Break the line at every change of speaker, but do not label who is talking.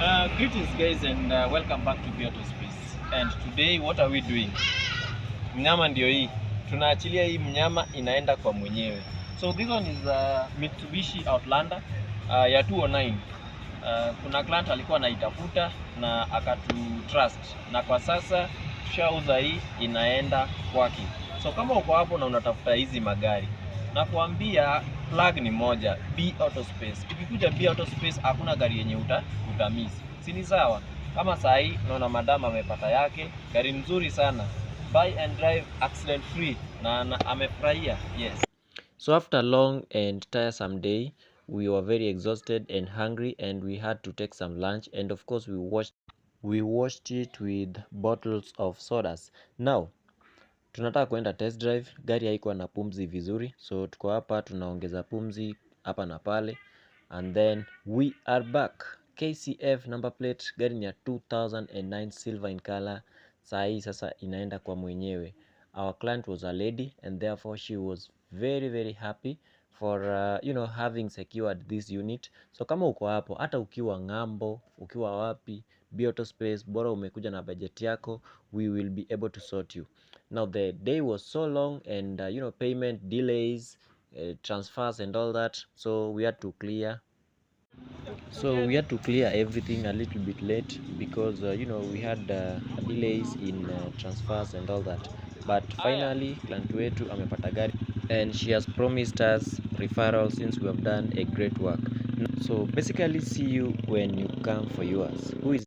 Greetings guys and welcome back to Beauty Space. And today what are we doing? Mnyama ndio hii. Tunaachilia hii mnyama inaenda kwa mwenyewe. So this one is Mitsubishi Outlander ya 209. Kuna client alikuwa anaitafuta na akatu trust. Na kwa sasa tushauza hii inaenda kwake. So kama uko hapo na unatafuta hizi magari, na kuambia plug ni moja, B Auto Space. Ukikuja B Auto Space hakuna gari yenye utamiss. Si ni sawa? Kama saa hii naona madam amepata yake, gari nzuri sana. Buy and drive accident free na amefurahia. Yes.
So after a long and tiresome day, we were very exhausted and hungry, and we had to take some lunch, and of course we washed it with bottles of sodas. Now tunataka kuenda test drive. Gari haikuwa na pumzi vizuri, so tuko hapa tunaongeza pumzi hapa na pale, and then we are back. KCF number plate, gari ni ya 2009 silver in color. Saa hii sasa inaenda kwa mwenyewe. Our client was a lady, and therefore she was very happy for having secured this unit. So kama uko hapo, hata ukiwa ng'ambo, ukiwa wapi, B Auto Space, bora umekuja na budget yako, we will be able to sort you. Now the day was so long, and payment delays, transfers and all that, so we had to clear everything a little bit late because we had delays in transfers and all that, but finally client wetu amepata gari and she has promised us referral since we have done a great work. So basically, see you when you come for yours. Who is